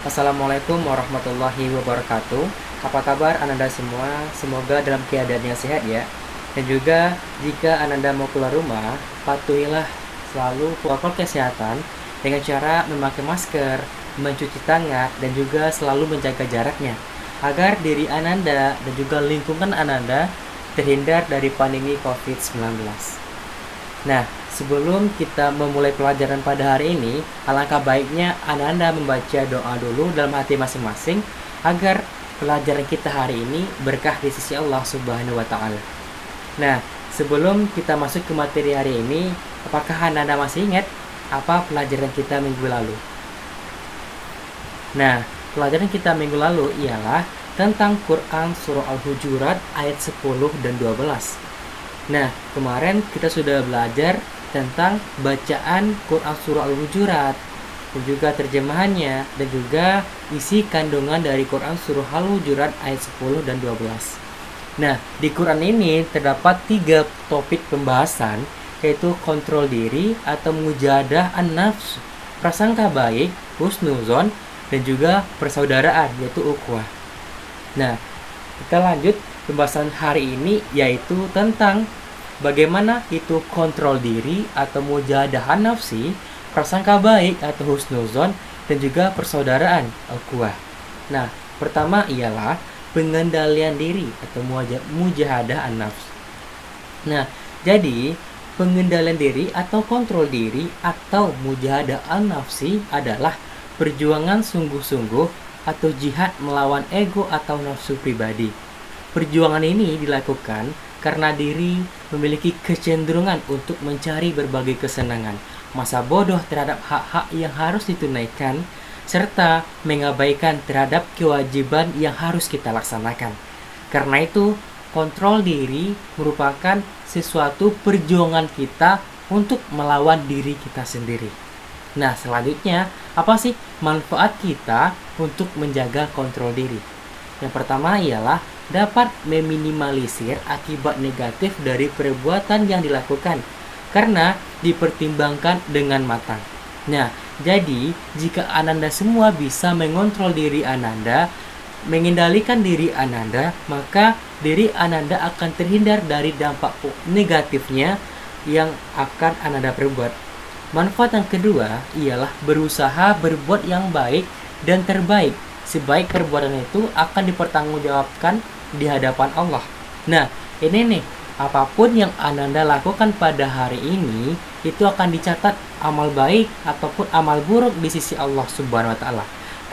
Assalamualaikum warahmatullahi wabarakatuh. Apa kabar Ananda semua? Semoga dalam keadaan yang sehat ya. Dan juga jika Ananda mau keluar rumah, patuhilah selalu protokol kesehatan dengan cara memakai masker, mencuci tangan, dan juga selalu menjaga jaraknya agar diri Ananda dan juga lingkungan Ananda terhindar dari pandemi COVID-19. Nah, sebelum kita memulai pelajaran pada hari ini, alangkah baiknya Ananda membaca doa dulu dalam hati masing-masing agar pelajaran kita hari ini berkah di sisi Allah Subhanahu wa taala. Nah, sebelum kita masuk ke materi hari ini, apakah Ananda masih ingat apa pelajaran kita minggu lalu? Nah, pelajaran kita minggu lalu ialah tentang Quran Surah Al-Hujurat ayat 10 dan 12. Nah, kemarin kita sudah belajar tentang bacaan Quran Surah Al-Hujurat dan juga terjemahannya dan juga isi kandungan dari Quran Surah Al-Hujurat ayat 10 dan 12. Nah, di Quran ini terdapat 3 topik pembahasan, yaitu kontrol diri atau mujahadah an-nafs, prasangka baik, husnuzon, dan juga persaudaraan, yaitu ukhuwah. Nah, kita lanjut pembahasan hari ini, yaitu tentang bagaimana itu kontrol diri atau mujahadah nafsi, prasangka baik atau husnuzon, dan juga persaudaraan ukhuwah. Nah, pertama ialah pengendalian diri atau mujahadah nafs. Nah, jadi pengendalian diri atau kontrol diri atau mujahadah nafsi adalah perjuangan sungguh-sungguh atau jihad melawan ego atau nafsu pribadi. Perjuangan ini dilakukan karena diri memiliki kecenderungan untuk mencari berbagai kesenangan, masa bodoh terhadap hak-hak yang harus ditunaikan, serta mengabaikan terhadap kewajiban yang harus kita laksanakan. Karena itu, kontrol diri merupakan sesuatu perjuangan kita untuk melawan diri kita sendiri. Nah, selanjutnya, apa sih manfaat kita untuk menjaga kontrol diri? Yang pertama ialah dapat meminimalisir akibat negatif dari perbuatan yang dilakukan karena dipertimbangkan dengan matang. Nah, jadi jika Ananda semua bisa mengontrol diri Ananda, mengendalikan diri Ananda, maka diri Ananda akan terhindar dari dampak negatifnya yang akan Ananda perbuat. Manfaat yang kedua ialah berusaha berbuat yang baik dan terbaik. Sebaik perbuatan itu akan dipertanggungjawabkan di hadapan Allah. Nah, ini nih, apapun yang Ananda lakukan pada hari ini, itu akan dicatat amal baik ataupun amal buruk di sisi Allah Subhanahu wa taala.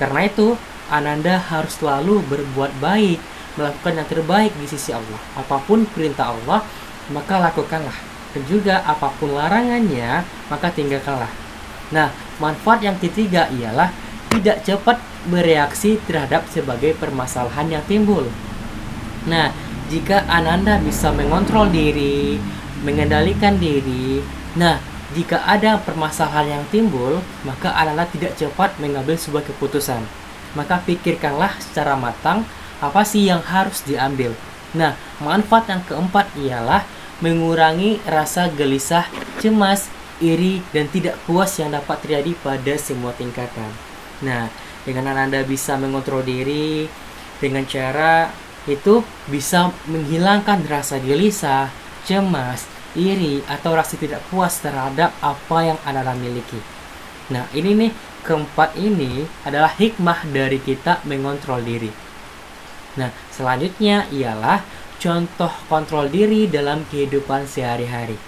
Karena itu, Ananda harus selalu berbuat baik, melakukan yang terbaik di sisi Allah. Apapun perintah Allah, maka lakukanlah. Dan juga apapun larangannya, maka tinggalkanlah. Nah, manfaat yang ketiga ialah tidak cepat bereaksi terhadap sebagai permasalahan yang timbul. Nah, jika Ananda bisa mengontrol diri, mengendalikan diri, nah, jika ada permasalahan yang timbul, maka Ananda tidak cepat mengambil sebuah keputusan. Maka pikirkanlah secara matang apa sih yang harus diambil. Nah, manfaat yang keempat ialah mengurangi rasa gelisah, cemas, iri, dan tidak puas yang dapat terjadi pada semua tingkatan. Nah, dengan Ananda bisa mengontrol diri dengan cara itu bisa menghilangkan rasa gelisah, cemas, iri, atau rasa tidak puas terhadap apa yang Ananda miliki. Nah, ini nih, keempat ini adalah hikmah dari kita mengontrol diri. Nah, selanjutnya ialah contoh kontrol diri dalam kehidupan sehari-hari.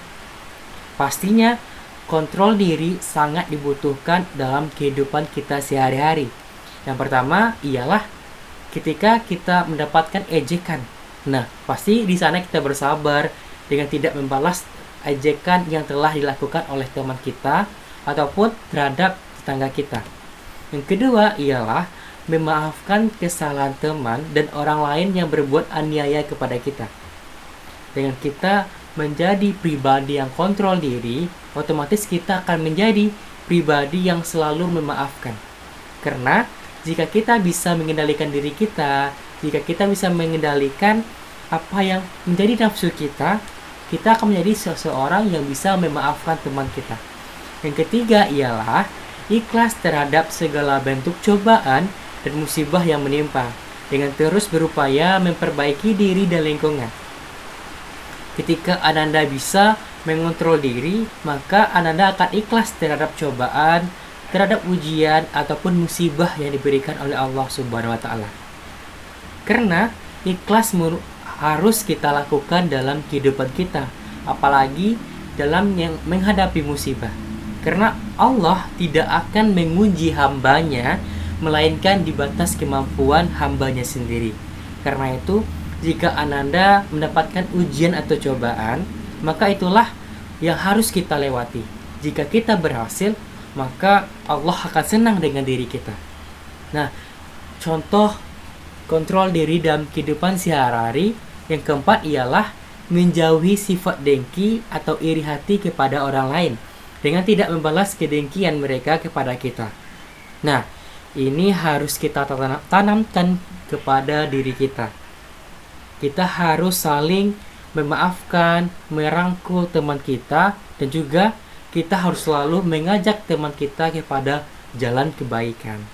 Pastinya, kontrol diri sangat dibutuhkan dalam kehidupan kita sehari-hari. Yang pertama ialah ketika kita mendapatkan ejekan. Nah, pasti di sana kita bersabar dengan tidak membalas ejekan yang telah dilakukan oleh teman kita ataupun terhadap tetangga kita. Yang kedua ialah memaafkan kesalahan teman dan orang lain yang berbuat aniaya kepada kita. Dengan kita menjadi pribadi yang kontrol diri, otomatis kita akan menjadi pribadi yang selalu memaafkan. Karena jika kita bisa mengendalikan diri kita, jika kita bisa mengendalikan apa yang menjadi nafsu kita, kita akan menjadi seseorang yang bisa memaafkan teman kita. Yang ketiga ialah ikhlas terhadap segala bentuk cobaan dan musibah yang menimpa, dengan terus berupaya memperbaiki diri dan lingkungan. Ketika Ananda bisa mengontrol diri, maka Ananda akan ikhlas terhadap cobaan, terhadap ujian ataupun musibah yang diberikan oleh Allah Subhanahu wa taala. Karena ikhlas harus kita lakukan dalam kehidupan kita, apalagi dalam yang menghadapi musibah. Karena Allah tidak akan menguji hambanya, melainkan di batas kemampuan hambanya sendiri. Karena itu, jika Ananda mendapatkan ujian atau cobaan, maka itulah yang harus kita lewati. Jika kita berhasil, maka Allah akan senang dengan diri kita. Nah, contoh kontrol diri dalam kehidupan sehari-hari yang keempat ialah menjauhi sifat dengki atau iri hati kepada orang lain dengan tidak membalas kedengkian mereka kepada kita. Nah, ini harus kita tanamkan kepada diri kita. Kita harus saling memaafkan, merangkul teman kita, dan juga kita harus selalu mengajak teman kita kepada jalan kebaikan,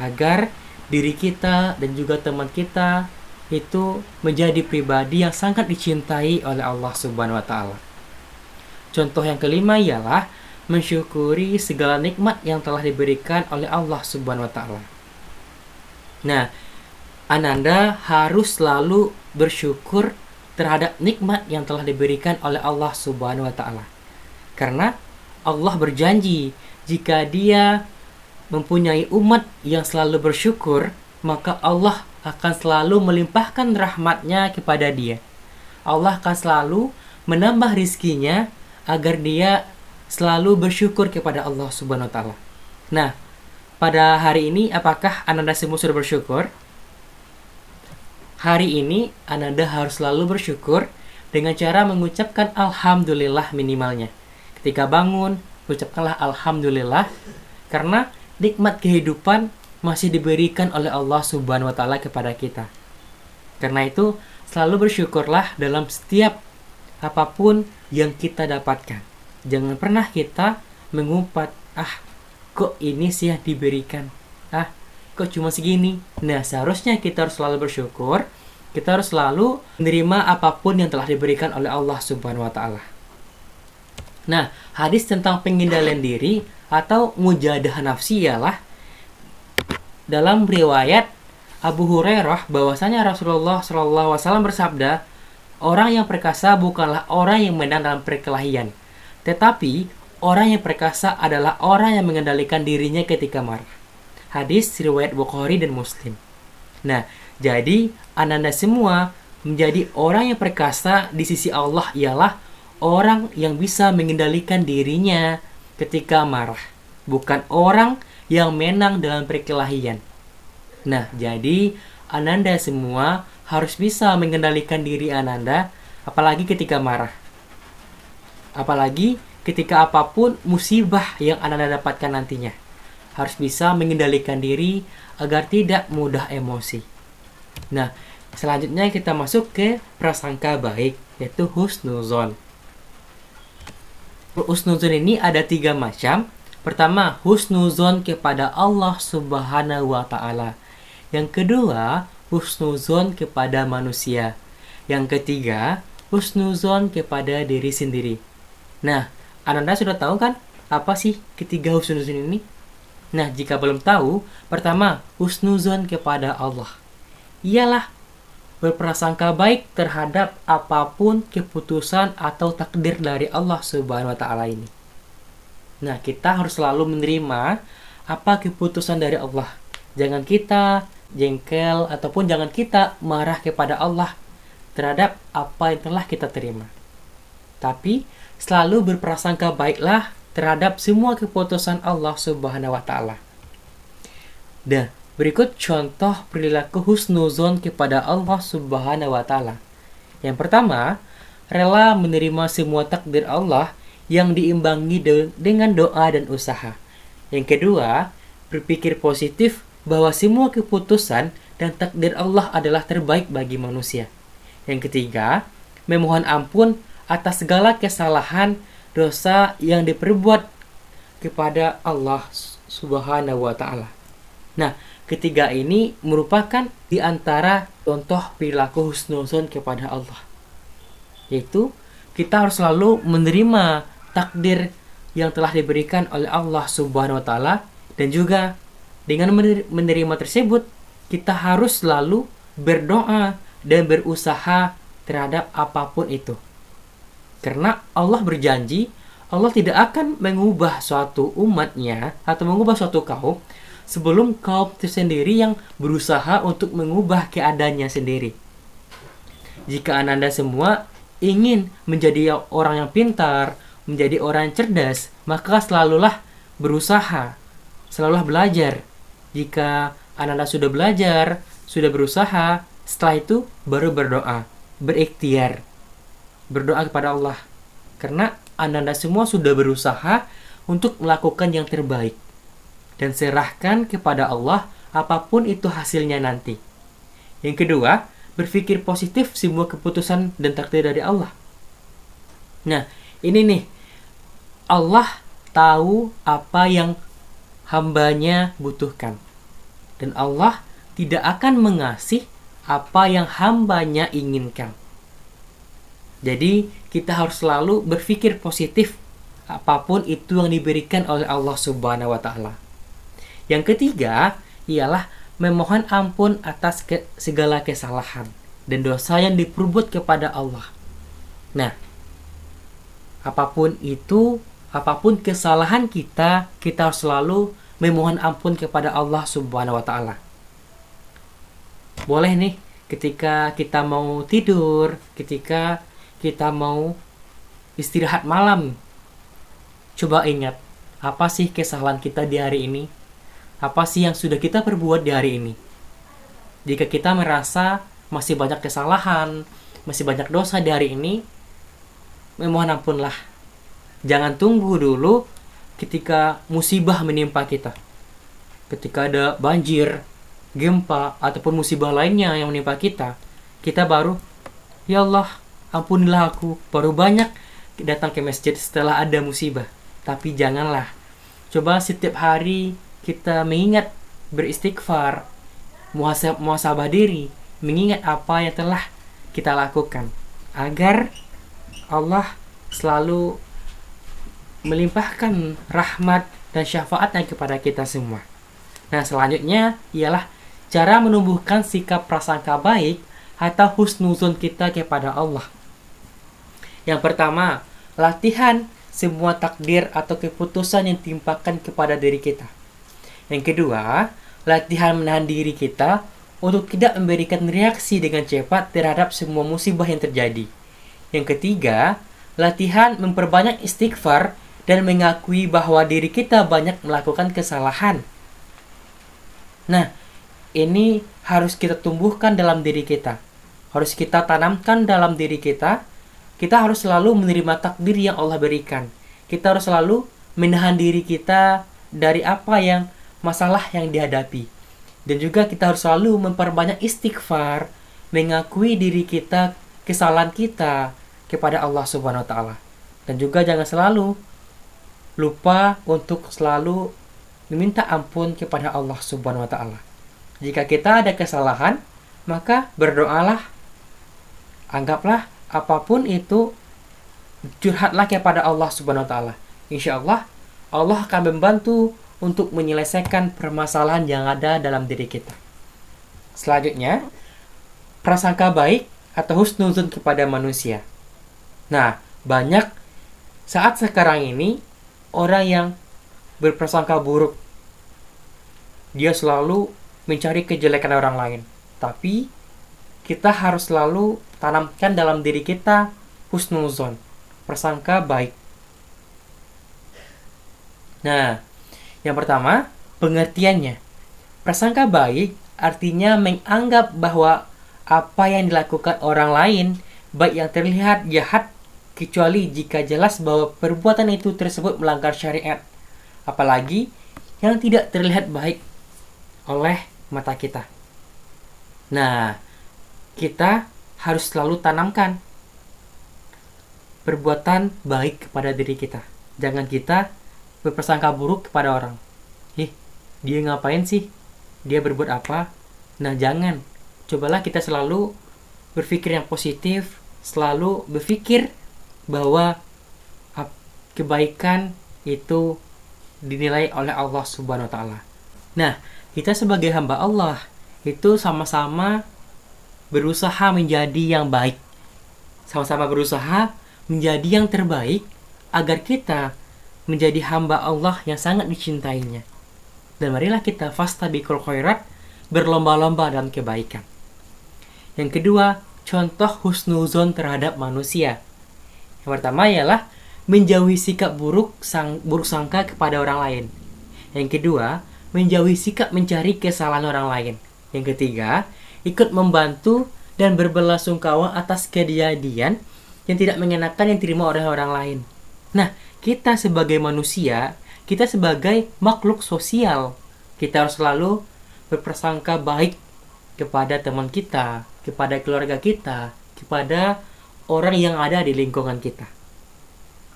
agar diri kita dan juga teman kita itu menjadi pribadi yang sangat dicintai oleh Allah Subhanahu wa taala. Contoh yang kelima ialah mensyukuri segala nikmat yang telah diberikan oleh Allah Subhanahu wa taala. Nah, Ananda harus selalu bersyukur terhadap nikmat yang telah diberikan oleh Allah Subhanahu wa taala. Karena Allah berjanji, jika Dia mempunyai umat yang selalu bersyukur, maka Allah akan selalu melimpahkan rahmatnya kepada dia. Allah akan selalu menambah rizkinya agar dia selalu bersyukur kepada Allah Subhanahu wa taala. Nah, pada hari ini apakah Ananda semua sudah bersyukur? Hari ini Ananda harus selalu bersyukur dengan cara mengucapkan alhamdulillah minimalnya. Ketika bangun, ucapkanlah alhamdulillah, karena nikmat kehidupan masih diberikan oleh Allah Subhanahu wa taala kepada kita. Karena itu, selalu bersyukurlah dalam setiap apapun yang kita dapatkan. Jangan pernah kita mengumpat, kok ini sih yang diberikan? Kok cuma segini? Nah, seharusnya kita harus selalu bersyukur. Kita harus selalu menerima apapun yang telah diberikan oleh Allah Subhanahu wa taala. Nah, hadis tentang pengendalian diri atau mujahadah nafsi ialah dalam riwayat Abu Hurairah bahwasanya Rasulullah SAW bersabda, orang yang perkasa bukanlah orang yang menang dalam perkelahian, tetapi orang yang perkasa adalah orang yang mengendalikan dirinya ketika marah. Hadis riwayat Bukhari dan Muslim. Nah, jadi Ananda semua menjadi orang yang perkasa di sisi Allah ialah orang yang bisa mengendalikan dirinya ketika marah, bukan orang yang menang dalam perkelahian. Nah, jadi Ananda semua harus bisa mengendalikan diri Ananda, apalagi ketika marah. Apalagi ketika apapun musibah yang Ananda dapatkan nantinya. Harus bisa mengendalikan diri agar tidak mudah emosi. Nah, selanjutnya kita masuk ke prasangka baik, yaitu husnuzon. Husnuzon ini ada 3 macam. Pertama, husnuzon kepada Allah Subhanahu wa taala. Yang kedua, husnuzon kepada manusia. Yang ketiga, husnuzon kepada diri sendiri. Nah, Ananda sudah tahu kan apa sih ketiga husnuzon ini? Nah, jika belum tahu, pertama, husnuzon kepada Allah. Ialah berprasangka baik terhadap apapun keputusan atau takdir dari Allah Subhanahu wa taala ini. Nah, kita harus selalu menerima apa keputusan dari Allah. Jangan kita jengkel ataupun jangan kita marah kepada Allah terhadap apa yang telah kita terima. Tapi selalu berprasangka baiklah terhadap semua keputusan Allah Subhanahu wa taala. Dan berikut contoh perilaku husnuzon kepada Allah Subhanahu wa taala. Yang pertama, rela menerima semua takdir Allah yang diimbangi dengan doa dan usaha. Yang kedua, berpikir positif bahwa semua keputusan dan takdir Allah adalah terbaik bagi manusia. Yang ketiga, memohon ampun atas segala kesalahan dosa yang diperbuat kepada Allah Subhanahu wa ta'ala. Nah, ketiga ini merupakan di antara contoh perilaku husnuzon kepada Allah. Yaitu kita harus selalu menerima takdir yang telah diberikan oleh Allah Subhanahu wa ta'ala, dan juga dengan menerima tersebut kita harus selalu berdoa dan berusaha terhadap apapun itu. Karena Allah berjanji, Allah tidak akan mengubah suatu umatnya atau mengubah suatu kaum sebelum kaum itu sendiri yang berusaha untuk mengubah keadaannya sendiri. Jika Anda semua ingin menjadi orang yang pintar, menjadi orang yang cerdas, maka selalulah berusaha, selalulah belajar. Jika Anda sudah belajar, sudah berusaha, setelah itu baru berdoa, berikhtiar, berdoa kepada Allah. Karena Anda semua sudah berusaha untuk melakukan yang terbaik. Dan serahkan kepada Allah apapun itu hasilnya nanti. Yang kedua, berpikir positif semua keputusan dan takdir dari Allah. Nah, ini nih, Allah tahu apa yang hambanya butuhkan. Dan Allah tidak akan mengasih apa yang hambanya inginkan. Jadi, kita harus selalu berpikir positif apapun itu yang diberikan oleh Allah Subhanahu wa ta'ala. Yang ketiga, ialah memohon ampun atas segala kesalahan dan dosa yang diperbuat kepada Allah. Nah, apapun itu, apapun kesalahan kita, kita harus selalu memohon ampun kepada Allah Subhanahu wa ta'ala. Boleh nih, ketika kita mau tidur, ketika kita mau istirahat malam, coba ingat, apa sih kesalahan kita di hari ini? Apa sih yang sudah kita perbuat di hari ini? Jika kita merasa masih banyak kesalahan, masih banyak dosa di hari ini, memohon ampunlah. Jangan tunggu dulu ketika musibah menimpa kita. Ketika ada banjir, gempa, ataupun musibah lainnya yang menimpa kita, kita baru, ya Allah, ampunilah aku. Baru banyak datang ke masjid setelah ada musibah. Tapi janganlah. Coba setiap hari kita mengingat, beristighfar, muhasabah diri, mengingat apa yang telah kita lakukan, agar Allah selalu melimpahkan rahmat dan syafaatnya kepada kita semua. Nah, selanjutnya ialah cara menumbuhkan sikap prasangka baik atau husnuzon kita kepada Allah. Yang pertama, latihan semua takdir atau keputusan yang ditimpakan kepada diri kita. Yang kedua, latihan menahan diri kita untuk tidak memberikan reaksi dengan cepat terhadap semua musibah yang terjadi. Yang ketiga, latihan memperbanyak istighfar dan mengakui bahwa diri kita banyak melakukan kesalahan. Nah, ini harus kita tumbuhkan dalam diri kita. Harus kita tanamkan dalam diri kita. Kita harus selalu menerima takdir yang Allah berikan. Kita harus selalu menahan diri kita dari apa yang masalah yang dihadapi. Dan juga kita harus selalu memperbanyak istighfar, mengakui diri kita, kesalahan kita kepada Allah Subhanahu wa ta'ala. Dan juga jangan selalu lupa untuk selalu meminta ampun kepada Allah Subhanahu wa ta'ala. Jika kita ada kesalahan, maka berdoalah. Anggaplah apapun itu, curhatlah kepada Allah Subhanahu wa ta'ala. Insyaallah Allah akan membantu untuk menyelesaikan permasalahan yang ada dalam diri kita. Selanjutnya, prasangka baik atau husnuzon kepada manusia. Nah, banyak saat sekarang ini orang yang berprasangka buruk. Dia selalu mencari kejelekan orang lain. Tapi kita harus selalu tanamkan dalam diri kita husnuzon, prasangka baik. Nah, yang pertama, pengertiannya. Prasangka baik artinya menganggap bahwa apa yang dilakukan orang lain, baik yang terlihat jahat, kecuali jika jelas bahwa perbuatan itu tersebut melanggar syariat, apalagi yang tidak terlihat baik oleh mata kita. Nah, kita harus selalu tanamkan perbuatan baik kepada diri kita. Jangan kita berprasangka buruk kepada orang. dia ngapain sih? Dia berbuat apa? Nah, jangan. Cobalah kita selalu berpikir yang positif, selalu berpikir bahwa kebaikan itu dinilai oleh Allah Subhanahu wa taala. Nah, kita sebagai hamba Allah itu sama-sama berusaha menjadi yang baik. Sama-sama berusaha menjadi yang terbaik agar kita menjadi hamba Allah yang sangat dicintainya. Dan marilah kita fastabiqul khairat, berlomba-lomba dalam kebaikan. Yang kedua, contoh husnuzon terhadap manusia. Yang pertama ialah menjauhi sikap buruk sangka kepada orang lain. Yang kedua, menjauhi sikap mencari kesalahan orang lain. Yang ketiga, ikut membantu dan berbelasungkawa atas kejadian yang tidak mengenakan yang diterima oleh orang lain. Nah, kita sebagai manusia, kita sebagai makhluk sosial, kita harus selalu berprasangka baik kepada teman kita, kepada keluarga kita, kepada orang yang ada di lingkungan kita.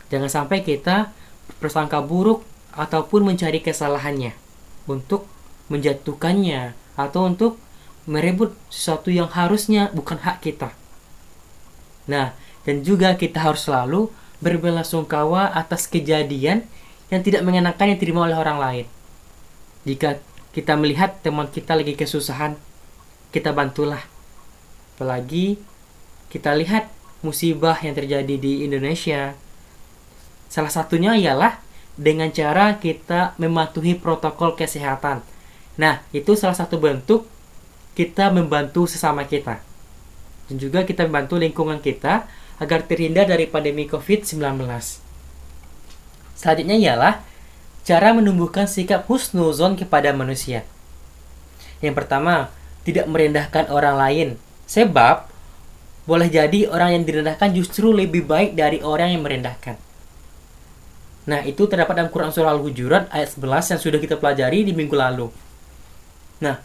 Jangan sampai kita berprasangka buruk ataupun mencari kesalahannya untuk menjatuhkannya atau untuk merebut sesuatu yang harusnya bukan hak kita. Nah, dan juga kita harus selalu berbelasungkawa atas kejadian yang tidak mengenakan yang diterima oleh orang lain. Jika kita melihat teman kita lagi kesusahan, kita bantulah. Apalagi kita lihat musibah yang terjadi di Indonesia. Salah satunya ialah dengan cara kita mematuhi protokol kesehatan. Nah, itu salah satu bentuk kita membantu sesama kita. Dan juga kita membantu lingkungan kita agar terhindar dari pandemi COVID-19. Selanjutnya ialah cara menumbuhkan sikap husnuzon kepada manusia. Yang pertama, tidak merendahkan orang lain. Sebab, boleh jadi orang yang direndahkan justru lebih baik dari orang yang merendahkan. Nah, itu terdapat dalam Quran Surah Al-Hujurat ayat 11 yang sudah kita pelajari di minggu lalu. Nah,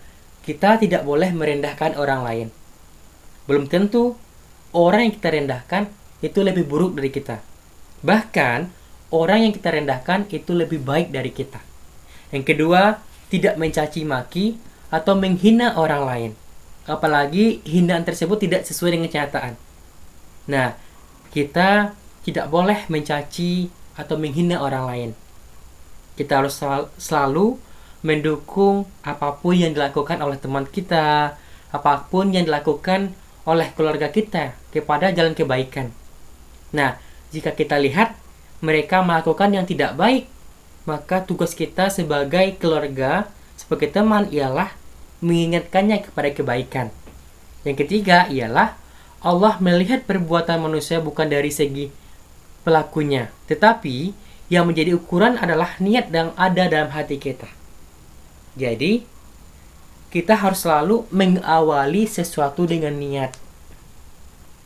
kita tidak boleh merendahkan orang lain. Belum tentu orang yang kita rendahkan itu lebih buruk dari kita. Bahkan, orang yang kita rendahkan itu lebih baik dari kita. Yang kedua, tidak mencaci maki atau menghina orang lain. Apalagi hinaan tersebut tidak sesuai dengan kenyataan. Nah, kita tidak boleh mencaci atau menghina orang lain. Kita harus selalu mendukung apapun yang dilakukan oleh teman kita, apapun yang dilakukan oleh keluarga kita kepada jalan kebaikan. Nah, jika kita lihat mereka melakukan yang tidak baik, maka tugas kita sebagai keluarga, sebagai teman ialah mengingatkannya kepada kebaikan. Yang ketiga ialah Allah melihat perbuatan manusia bukan dari segi pelakunya, tetapi yang menjadi ukuran adalah niat yang ada dalam hati kita. Jadi, kita harus selalu mengawali sesuatu dengan niat.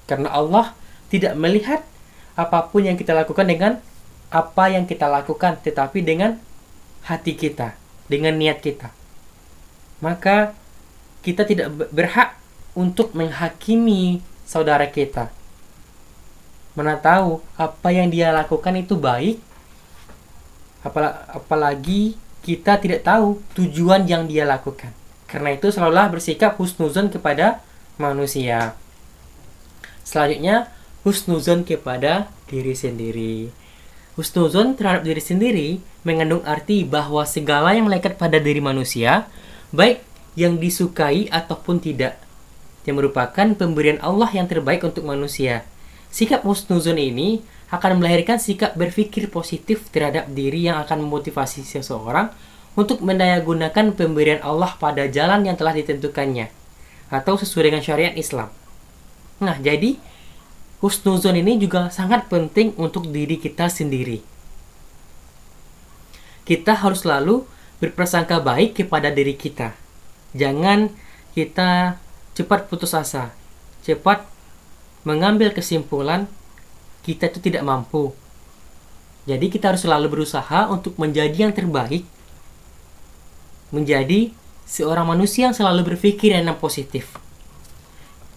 Karena Allah tidak melihat apapun yang kita lakukan dengan apa yang kita lakukan, tetapi dengan hati kita, dengan niat kita. Maka, kita tidak berhak untuk menghakimi saudara kita. Mana tahu apa yang dia lakukan itu baik, apalagi kita tidak tahu tujuan yang dia lakukan. Karena itu selalulah bersikap husnuzon kepada manusia. Selanjutnya, husnuzon kepada diri sendiri. Husnuzon terhadap diri sendiri mengandung arti bahwa segala yang melekat pada diri manusia, baik yang disukai ataupun tidak, yang merupakan pemberian Allah yang terbaik untuk manusia. Sikap husnuzon ini akan melahirkan sikap berpikir positif terhadap diri yang akan memotivasi seseorang untuk mendayagunakan pemberian Allah pada jalan yang telah ditentukannya atau sesuai dengan syariat Islam. Nah, jadi husnuzon ini juga sangat penting untuk diri kita sendiri. Kita harus selalu berprasangka baik kepada diri kita. Jangan kita cepat putus asa, cepat mengambil kesimpulan kita itu tidak mampu. Jadi kita harus selalu berusaha untuk menjadi yang terbaik, menjadi seorang manusia yang selalu berpikir yang positif.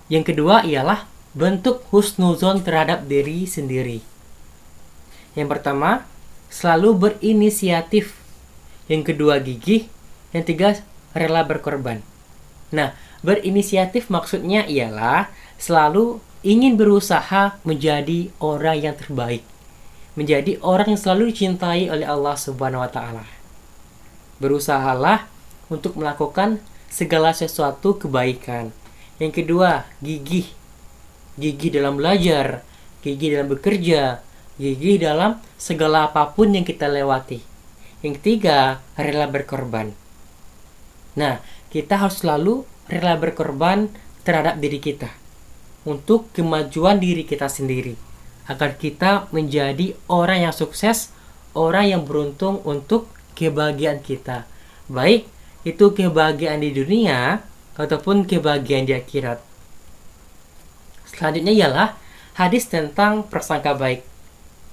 Yang kedua ialah bentuk husnuzon terhadap diri sendiri. Yang pertama, selalu berinisiatif. Yang kedua, gigih. Yang tiga, rela berkorban. Nah, berinisiatif maksudnya ialah selalu ingin berusaha menjadi orang yang terbaik. Menjadi orang yang selalu dicintai oleh Allah Subhanahu wa taala. Berusahalah untuk melakukan segala sesuatu kebaikan. Yang kedua, gigih. Gigih dalam belajar, gigih dalam bekerja, gigih dalam segala apapun yang kita lewati. Yang ketiga, rela berkorban. Nah, kita harus selalu rela berkorban terhadap diri kita untuk kemajuan diri kita sendiri, agar kita menjadi orang yang sukses, orang yang beruntung untuk kebahagiaan kita, baik itu kebahagiaan di dunia ataupun kebahagiaan di akhirat. Selanjutnya ialah hadis tentang prasangka baik.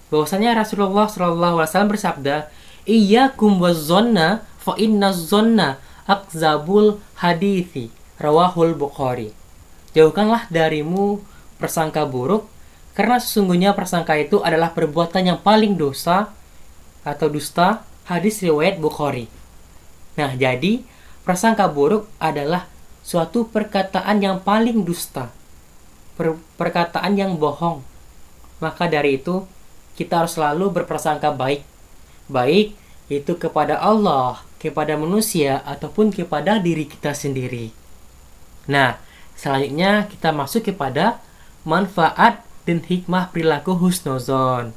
Bahwasanya Rasulullah SAW bersabda, "Iyyakum wazzonna fa inna zonna akzabul hadithi." Rawahul Bukhari. Jauhkanlah darimu prasangka buruk, karena sesungguhnya prasangka itu adalah perbuatan yang paling dosa atau dusta. Hadis riwayat Bukhari. Nah, jadi prasangka buruk adalah suatu perkataan yang paling dusta, perkataan yang bohong. Maka dari itu kita harus selalu berprasangka baik, baik itu kepada Allah, kepada manusia, ataupun kepada diri kita sendiri. Nah, selanjutnya kita masuk kepada manfaat dan hikmah perilaku husnuzon.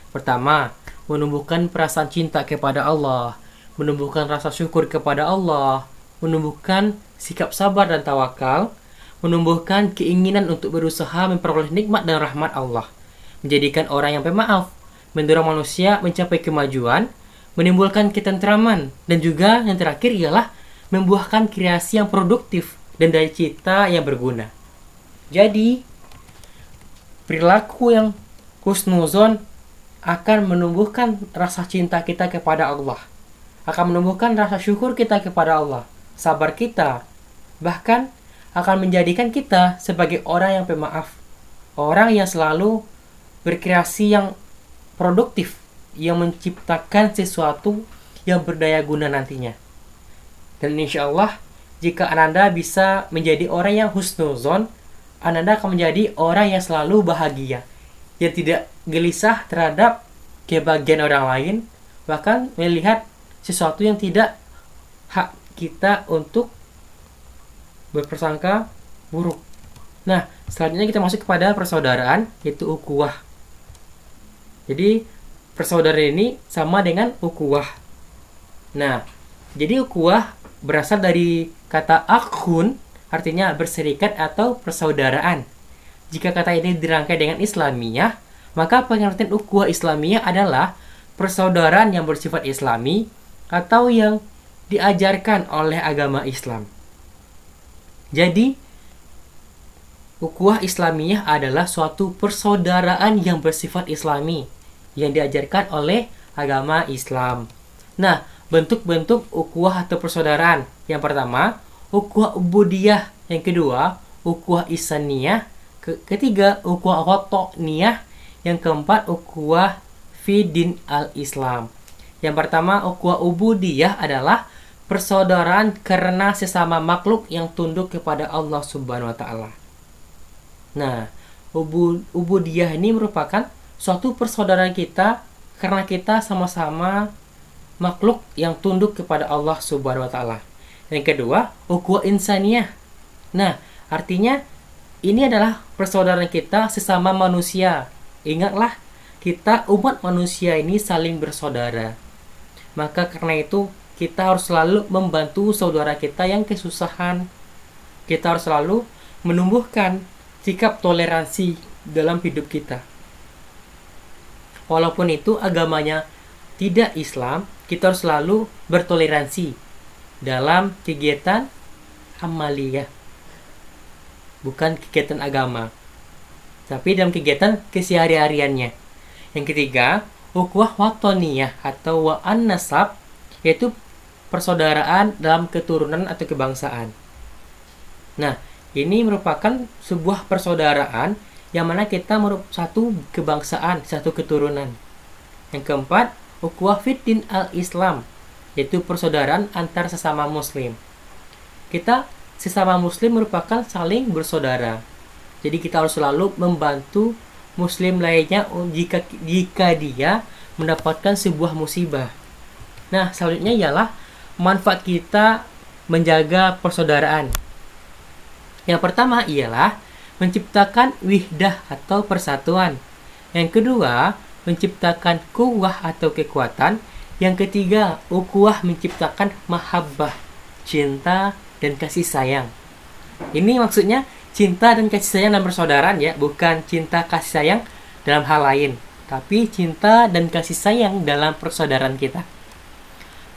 Pertama, menumbuhkan perasaan cinta kepada Allah, menumbuhkan rasa syukur kepada Allah, menumbuhkan sikap sabar dan tawakal, menumbuhkan keinginan untuk berusaha memperoleh nikmat dan rahmat Allah, menjadikan orang yang pemaaf, mendorong manusia mencapai kemajuan, menimbulkan ketentraman, dan juga yang terakhir ialah membuahkan kreasi yang produktif dan daya cipta yang berguna. Jadi, perilaku yang husnuzon akan menumbuhkan rasa cinta kita kepada Allah, akan menumbuhkan rasa syukur kita kepada Allah, sabar kita, bahkan akan menjadikan kita sebagai orang yang pemaaf, orang yang selalu berkreasi yang produktif, yang menciptakan sesuatu yang berdaya guna nantinya. Dan insya Allah, jika Ananda bisa menjadi orang yang husnuzon, Ananda akan menjadi orang yang selalu bahagia, yang tidak gelisah terhadap kebahagiaan orang lain, bahkan melihat sesuatu yang tidak hak kita untuk berprasangka buruk. Nah, selanjutnya kita masuk kepada persaudaraan, yaitu ukhuwah. Jadi, persaudaraan ini sama dengan ukhuwah. Nah, jadi ukhuwah berasal dari kata akhun, artinya berserikat atau persaudaraan. Jika kata ini dirangkai dengan Islamiyah, maka pengertian ukhuwah Islamiyah adalah persaudaraan yang bersifat Islami atau yang diajarkan oleh agama Islam. Jadi, ukhuwah Islamiyah adalah suatu persaudaraan yang bersifat Islami yang diajarkan oleh agama Islam. Nah, bentuk-bentuk ukhuwah atau persaudaraan. Yang pertama, ukhuwah ubudiyah. Yang kedua, ukhuwah ihsaniyah. Ketiga, ukhuwah ghotoniyah. Yang keempat, ukhuwah fi din al-Islam. Yang pertama, ukhuwah ubudiyah adalah persaudaraan karena sesama makhluk yang tunduk kepada Allah Subhanahu wa taala. Nah, ubudiyah ini merupakan suatu persaudaraan kita karena kita sama-sama makhluk yang tunduk kepada Allah Subhanahu wa taala. Yang kedua, ukhuwah insaniyah. Nah, artinya ini adalah persaudaraan kita sesama manusia. Ingatlah, kita umat manusia ini saling bersaudara. Maka karena itu kita harus selalu membantu saudara kita yang kesusahan. Kita harus selalu menumbuhkan sikap toleransi dalam hidup kita. Walaupun itu agamanya tidak Islam, kita harus selalu bertoleransi dalam kegiatan amaliyah. Bukan kegiatan agama, tapi dalam kegiatan kesehari-hariannya. Yang ketiga, ukhuwah watoniyah atau wa'an nasab, yaitu persaudaraan dalam keturunan atau kebangsaan. Nah, ini merupakan sebuah persaudaraan yang mana kita merupakan satu kebangsaan, satu keturunan. Yang keempat, ukhuwah fiddin al-Islam, yaitu persaudaraan antar sesama muslim. Kita sesama muslim merupakan saling bersaudara. Jadi kita harus selalu membantu muslim lainnya jika dia mendapatkan sebuah musibah. Nah, selanjutnya ialah manfaat kita menjaga persaudaraan. Yang pertama ialah menciptakan wihdah atau persatuan. Yang kedua, menciptakan kuwah atau kekuatan. Yang ketiga, ukhuwah menciptakan mahabbah, cinta dan kasih sayang. Ini maksudnya cinta dan kasih sayang dalam persaudaraan ya, bukan cinta kasih sayang dalam hal lain, tapi cinta dan kasih sayang dalam persaudaraan kita.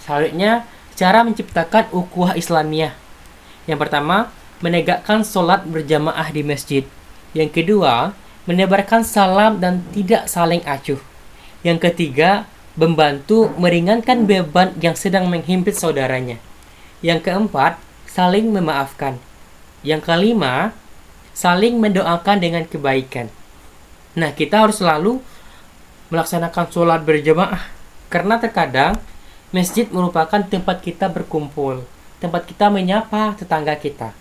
Selanjutnya, cara menciptakan ukhuwah Islamiyah. Yang pertama, menegakkan sholat berjamaah di masjid. Yang kedua, menebarkan salam dan tidak saling acuh. Yang ketiga, membantu meringankan beban yang sedang menghimpit saudaranya. Yang keempat, saling memaafkan. Yang kelima, saling mendoakan dengan kebaikan. Nah, kita harus selalu melaksanakan sholat berjamaah, karena terkadang masjid merupakan tempat kita berkumpul, tempat kita menyapa tetangga kita.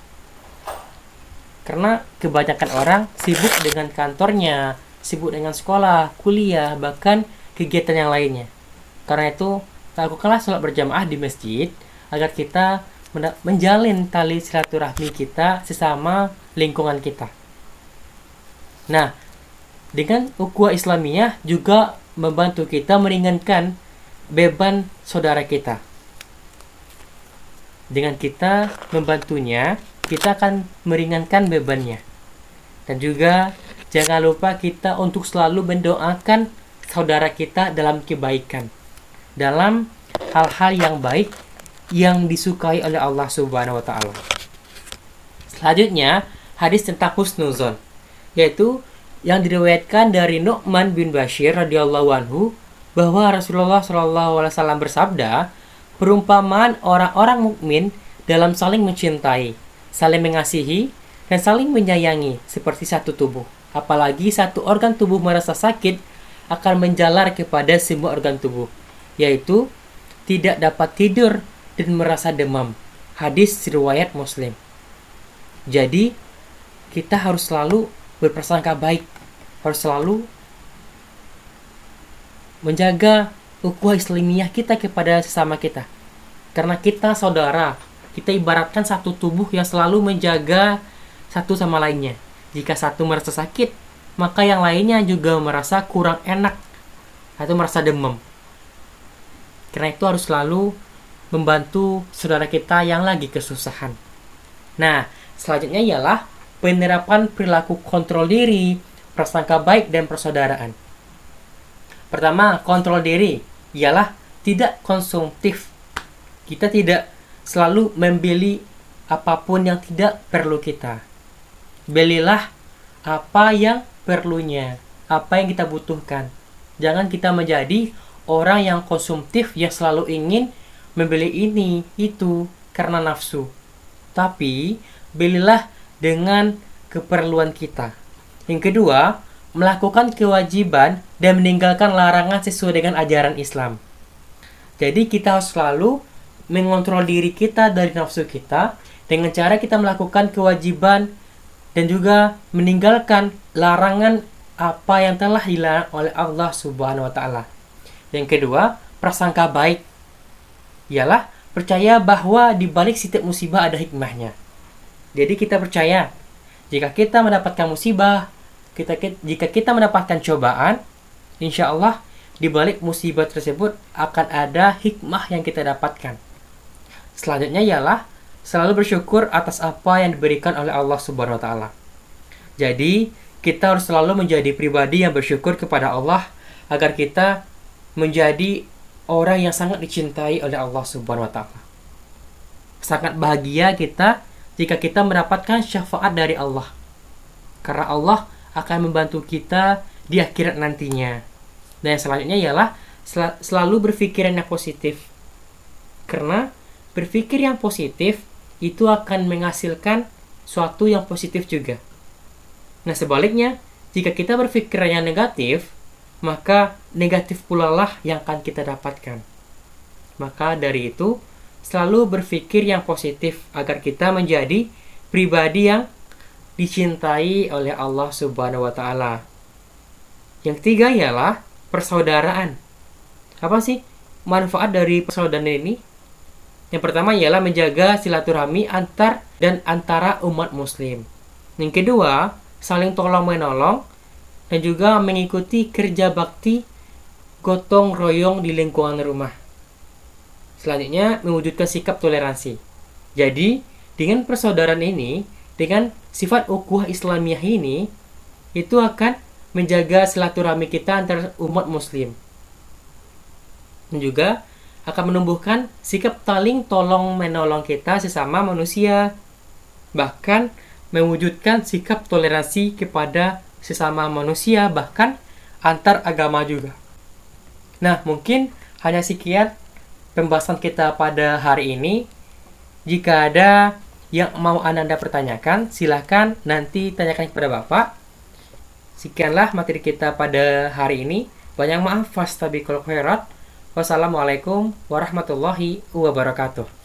Karena kebanyakan orang sibuk dengan kantornya, sibuk dengan sekolah, kuliah, bahkan kegiatan yang lainnya. Karena itu, lakukanlah sholat berjamaah di masjid agar kita menjalin tali silaturahmi kita sesama lingkungan kita. Nah, dengan ukhuwah Islamiyah juga membantu kita meringankan beban saudara kita. Dengan kita membantunya, kita akan meringankan bebannya. Dan juga jangan lupa kita untuk selalu mendoakan saudara kita dalam kebaikan, dalam hal-hal yang baik yang disukai oleh Allah Subhanahu wa taala. Selanjutnya, hadis tentang husnuzon, yaitu yang diriwayatkan dari Nu'man bin Bashir radhiyallahu anhu bahwa Rasulullah shallallahu alaihi wasallam bersabda, perumpamaan orang-orang mukmin dalam saling mencintai, saling mengasihi, dan saling menyayangi seperti satu tubuh. Apalagi satu organ tubuh merasa sakit akan menjalar kepada semua organ tubuh, yaitu tidak dapat tidur dan merasa demam. Hadis riwayat Muslim. Jadi, kita harus selalu berprasangka baik, harus selalu menjaga ukhuwah Islamiyah kita kepada sesama kita. Karena kita saudara, kita ibaratkan satu tubuh yang selalu menjaga satu sama lainnya. Jika satu merasa sakit, maka yang lainnya juga merasa kurang enak atau merasa demam. Karena itu harus selalu membantu saudara kita yang lagi kesusahan. Nah, selanjutnya ialah penerapan perilaku kontrol diri, prasangka baik, dan persaudaraan. Pertama, kontrol diri ialah tidak konsumtif. Kita tidak selalu membeli apapun yang tidak perlu kita. Belilah apa yang perlunya, apa yang kita butuhkan. Jangan kita menjadi orang yang konsumtif yang selalu ingin membeli ini, itu karena nafsu. Tapi, belilah dengan keperluan kita. Yang kedua, melakukan kewajiban dan meninggalkan larangan sesuai dengan ajaran Islam. Jadi, kita harus selalu mengontrol diri kita dari nafsu kita dengan cara kita melakukan kewajiban dan juga meninggalkan larangan apa yang telah dilarang oleh Allah Subhanahu wa taala. Yang kedua, prasangka baik ialah percaya bahwa di balik setiap musibah ada hikmahnya. Jadi kita percaya jika kita mendapatkan musibah, jika kita mendapatkan cobaan, insya Allah di balik musibah tersebut akan ada hikmah yang kita dapatkan. Selanjutnya ialah selalu bersyukur atas apa yang diberikan oleh Allah Subhanahu wa taala. Jadi, kita harus selalu menjadi pribadi yang bersyukur kepada Allah agar kita menjadi orang yang sangat dicintai oleh Allah Subhanahu wa taala. Sangat bahagia kita jika kita mendapatkan syafaat dari Allah. Karena Allah akan membantu kita di akhirat nantinya. Dan yang selanjutnya ialah selalu berpikiran yang positif. Karena berpikir yang positif itu akan menghasilkan suatu yang positif juga. Nah, sebaliknya, jika kita berpikiran yang negatif, maka negatif pula lah yang akan kita dapatkan. Maka dari itu, selalu berpikir yang positif agar kita menjadi pribadi yang dicintai oleh Allah Subhanahu wa taala. Yang ketiga ialah persaudaraan. Apa sih manfaat dari persaudaraan ini? Yang pertama ialah menjaga silaturahmi antara umat muslim. Yang kedua, saling tolong-menolong dan juga mengikuti kerja bakti gotong royong di lingkungan rumah. Selanjutnya, mewujudkan sikap toleransi. Jadi, dengan persaudaraan ini, dengan sifat ukhuwah Islamiyah ini, itu akan menjaga silaturahmi kita antara umat muslim. Dan juga akan menumbuhkan sikap saling tolong-menolong kita sesama manusia. Bahkan, mewujudkan sikap toleransi kepada sesama manusia, bahkan antar agama juga. Nah, mungkin hanya sekian pembahasan kita pada hari ini. Jika ada yang mau Anda pertanyakan, silahkan nanti tanyakan kepada Bapak. Sekianlah materi kita pada hari ini. Banyak maaf, fastabiqul khairat. Wassalamualaikum warahmatullahi wabarakatuh.